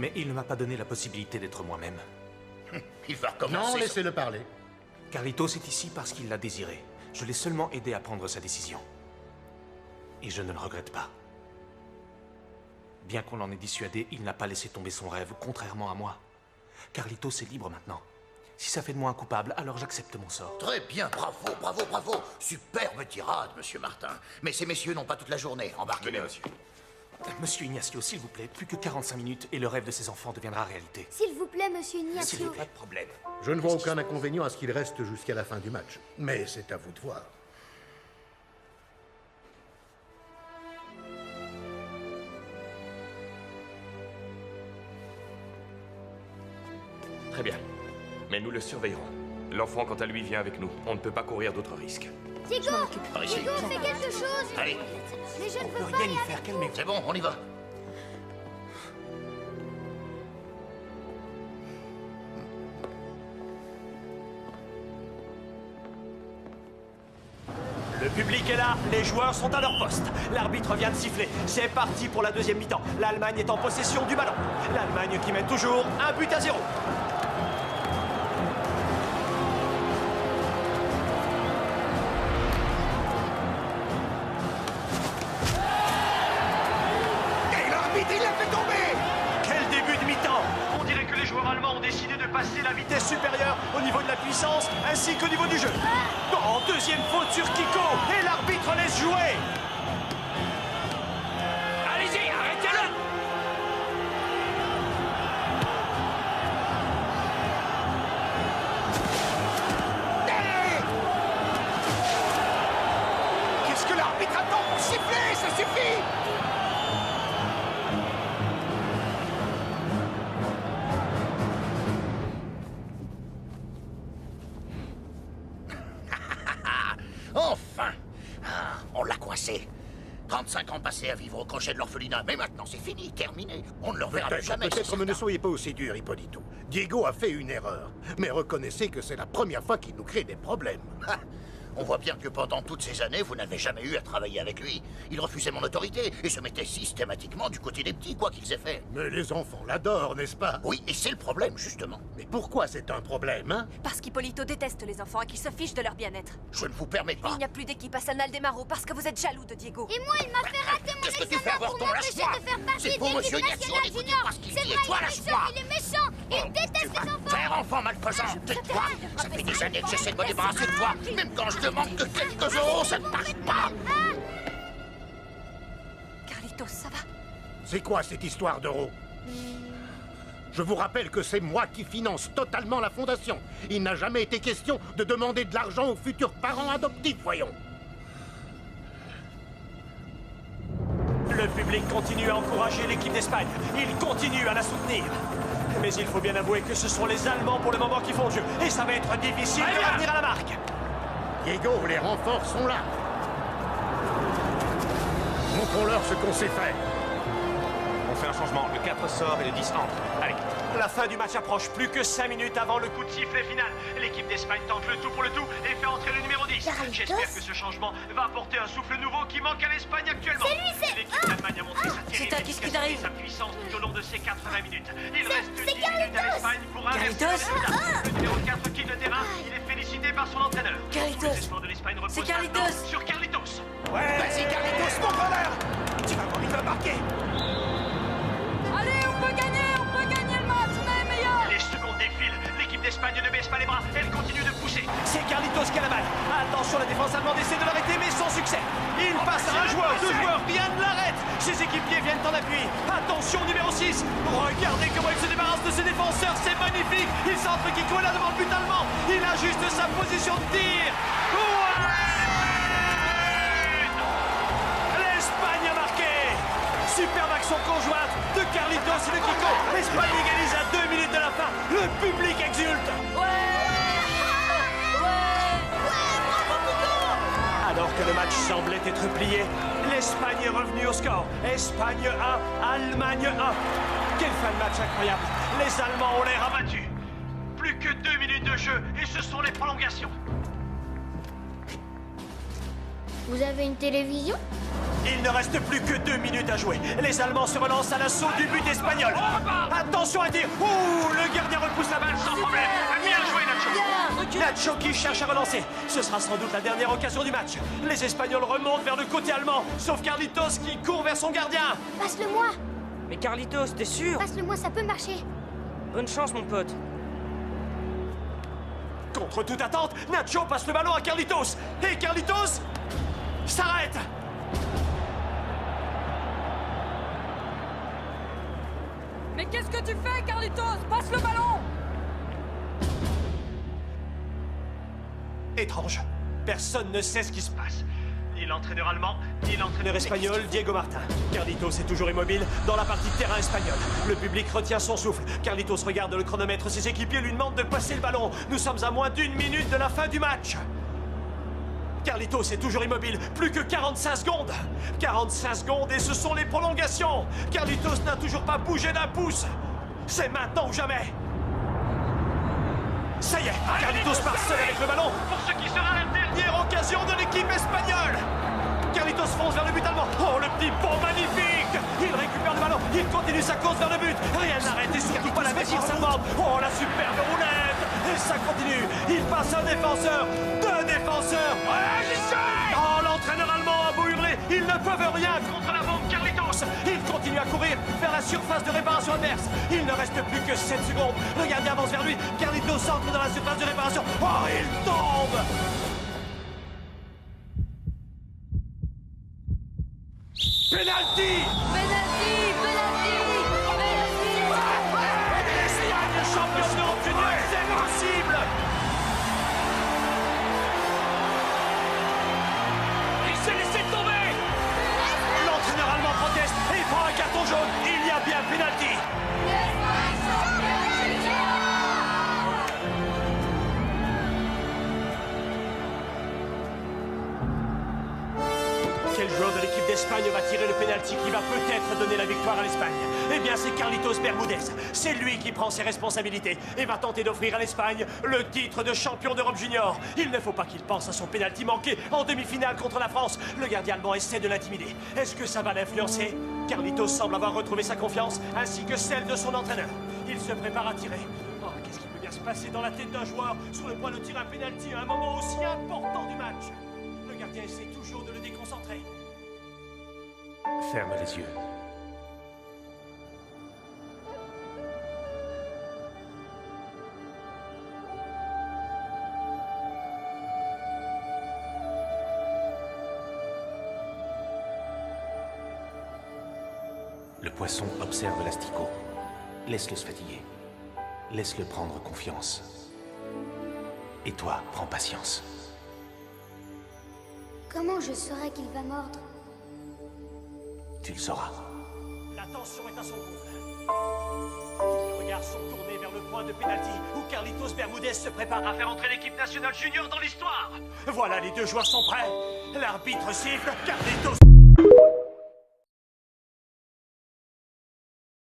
Mais il ne m'a pas donné la possibilité d'être moi-même. Il va recommencer. Non, laissez-le parler. Carlitos est ici parce qu'il l'a désiré. Je l'ai seulement aidé à prendre sa décision. Et je ne le regrette pas. Bien qu'on l'en ait dissuadé, il n'a pas laissé tomber son rêve, contrairement à moi. Carlitos est libre maintenant. Si ça fait de moi un coupable, alors j'accepte mon sort. Très bien, bravo, bravo, bravo. Superbe tirade, monsieur Martin. Mais ces messieurs n'ont pas toute la journée. Embarquez-les. Venez, monsieur. Monsieur Ignacio, s'il vous plaît, plus que 45 minutes et le rêve de ces enfants deviendra réalité. S'il vous plaît, monsieur S'il Ignacio. vous plaît. Pas de problème. Je ne vois aucun inconvénient à ce qu'il reste jusqu'à la fin du match. Mais c'est à vous de voir. Très bien. Mais nous le surveillerons. L'enfant, quant à lui, vient avec nous. On ne peut pas courir d'autres risques. Diego, Par ici. Diego, fais quelque chose. Allez, Mais je ne On veux peut pas rien y y aller. faire, calmez-vous. c'est bon, on y va. Le public est là, les joueurs sont à leur poste. L'arbitre vient de siffler. C'est parti pour la deuxième mi-temps. L'Allemagne est en possession du ballon. L'Allemagne qui mène toujours 1-0. Et l'arbitre, il l'a fait tomber. Quel début de mi-temps! On dirait que les joueurs allemands ont décidé de passer la vitesse supérieure au niveau de la puissance ainsi qu'au niveau du jeu. Oh, deuxième faute sur Kiko et l'arbitre laisse jouer. Allez-y, arrêtez-le! Qu'est-ce que l'arbitre attend pour siffler? Ça suffit. Enfin! Ah, on l'a coincé. 35 ans passés à vivre au crochet de l'orphelinat, mais maintenant c'est fini, terminé. On ne le reverra plus jamais. c'est Peut-être mais ne certain. soyez pas aussi dur, Hippolito. Diego a fait une erreur. Mais reconnaissez que c'est la première fois qu'il nous crée des problèmes. Ah, on voit bien que pendant toutes ces années, vous n'avez jamais eu à travailler avec lui. Il refusait mon autorité et se mettait systématiquement du côté des petits, quoi qu'ils aient fait. Mais les enfants l'adorent, n'est-ce pas? Oui, et c'est le problème, justement. Mais pourquoi c'est un problème, hein? Parce qu'Hippolito déteste les enfants et qu'il se fiche de leur bien-être. Je ne vous permets Et pas. il n'y a plus d'équipe à San Aldemaro parce que vous êtes jaloux de Diego. Et moi, il m'a fait rater mon Qu'est-ce que tu fais, examen pour Avorton? m'empêcher Lâche-moi. de faire partie C'est de pour l'équipe monsieur Ignacio nationale d'écouter junior. pas ce qu'il C'est dit, et vrai, toi, il est méchant, lâche-moi. il est méchant. Il Tu déteste vas les me enfants. faire enfant malfaisant. Tais-toi. Ça fait des années que j'essaie de me débarrasser de toi. Même quand je demande que quelques euros, ça ne marche pas. Carlitos, ça va? C'est quoi cette histoire d'euros? Je vous rappelle que c'est moi qui finance totalement la fondation. Il n'a jamais été question de demander de l'argent aux futurs parents adoptifs, voyons. Le public continue à encourager l'équipe d'Espagne. Il continue à la soutenir. Mais il faut bien avouer que ce sont les Allemands pour le moment qui font le jeu. Et ça va être difficile de revenir à la marque. Diego, les renforts sont là. Montrons-leur ce qu'on sait faire. On fait un changement. Le 4 sort et le 10 entre. Allez. La fin du match approche, plus que 5 minutes avant le coup de sifflet final. L'équipe d'Espagne tente le tout pour le tout et fait entrer le numéro 10. J'espère que ce changement va apporter un souffle nouveau qui manque à l'Espagne actuellement. C'est lui, c'est- L'équipe d'Allemagne a montré sa C'est terrible un qu'est-ce qui efficacité et t'arrive? sa puissance tout au long de ces 80 minutes. Il C'est- reste 10 c'est minutes à Carlitos. l'Espagne pour inverser le Carlitos. résultat. Le numéro 4 quitte le terrain, il est félicité par son entraîneur. Carlitos. Tous les espoirs de l'Espagne reposent C'est Carlitos. maintenant sur Carlitos. Vas-y, Carlitos, mon voleur. Tu vas voir, il va marquer. Allez, on peut gagner le match, on est meilleur. Les secondes défilent, l'équipe d'Espagne ne baisse pas les bras, elle continue de pousser. C'est Carlitos qui a la balle. Attention, la défense allemande essaie de l'arrêter, mais sans succès. Il passe à un joueur, deux joueurs, bien de l'arrête. Ses équipiers viennent en appui. Attention, numéro 6. Regardez comment il se débarrasse de ses défenseurs, c'est magnifique. Il centre Kiko et là devant le but allemand. Il ajuste sa position de tir. L'Espagne a marqué. Superbe action conjointe de Carlitos et de Kiko. L'Espagne égalise à 2 minutes de la fin. Le public exulte. Alors que le match semblait être plié, l'Espagne est revenue au score. Espagne 1, Allemagne 1. Quelle fin de match incroyable. Les Allemands ont l'air abattus. Plus que 2 minutes de jeu et ce sont les prolongations. Vous avez une télévision? Il ne reste plus que 2 minutes à jouer. Les Allemands se relancent à l'assaut du but espagnol. Attention à dire. Ouh, le gardien repousse la balle sans problème. Bien joué, Nacho. Nacho qui cherche à relancer. Ce sera sans doute la dernière occasion du match. Les Espagnols remontent vers le côté allemand, sauf Carlitos qui court vers son gardien. Passe-le-moi! Mais Carlitos, t'es sûr? Passe-le-moi, ça peut marcher. Bonne chance, mon pote. Contre toute attente, Nacho passe le ballon à Carlitos. Et Carlitos s'arrête. Mais qu'est-ce que tu fais, Carlitos? Passe le ballon! Étrange. Personne ne sait ce qui se passe. Ni l'entraîneur allemand, ni l'entraîneur espagnol, Diego Martin. Carlitos est toujours immobile dans la partie de terrain espagnole. Le public retient son souffle. Carlitos regarde le chronomètre. Ses équipiers lui demandent de passer le ballon. Nous sommes à moins d'1 minute de la fin du match. Carlitos est toujours immobile. Plus que 45 secondes. 45 secondes et ce sont les prolongations. Carlitos n'a toujours pas bougé d'un pouce. C'est maintenant ou jamais. Ça y est, Carlitos part seul avec le ballon pour ce qui sera la dernière occasion de l'équipe espagnole. Carlitos fonce vers le but allemand. Oh, le petit pont magnifique. Il récupère le ballon, il continue sa course vers le but. Rien n'arrête et surtout pas la défense allemande. Oh, la superbe roulette. Et ça continue. Il passe un défenseur, 2 défenseurs. Oh, l'entraîneur allemand a beau hurler, ils ne peuvent rien contre la bombe Carlitos. Il continue à courir vers la surface de réparation adverse. Il ne reste plus que 7 secondes. Le gardien avance vers lui. Carlitos entre dans la surface de réparation. Oh, il tombe. Penalty. Penalty! Penalty! Penalty! L'Espagne champion d'Europe junior, c'est possible. Il s'est laissé tomber. L'entraîneur allemand proteste et prend un carton jaune. Il y a bien penalty. Quel joueur de l'équipe d'Espagne va tirer le pénalty qui va peut-être donner la victoire à l'Espagne? Eh bien, c'est Carlitos Bermudez. C'est lui qui prend ses responsabilités et va tenter d'offrir à l'Espagne le titre de champion d'Europe junior. Il ne faut pas qu'il pense à son pénalty manqué en demi-finale contre la France. Le gardien allemand essaie de l'intimider. Est-ce que ça va l'influencer? Carlitos semble avoir retrouvé sa confiance ainsi que celle de son entraîneur. Il se prépare à tirer. Oh, qu'est-ce qui peut bien se passer dans la tête d'un joueur sur le point de tirer un pénalty à un moment aussi important du match? Le gardien essaie toujours de le déconcentrer. Ferme les yeux. Le poisson observe l'asticot. Laisse-le se fatiguer. Laisse-le prendre confiance. Et toi, prends patience. Comment je saurai qu'il va mordre? Tu le sauras. La tension est à son comble. Les regards sont tournés vers le point de pénalty où Carlitos Bermudez se prépare à faire entrer l'équipe nationale junior dans l'histoire. Voilà, les 2 joueurs sont prêts. L'arbitre siffle. Carlitos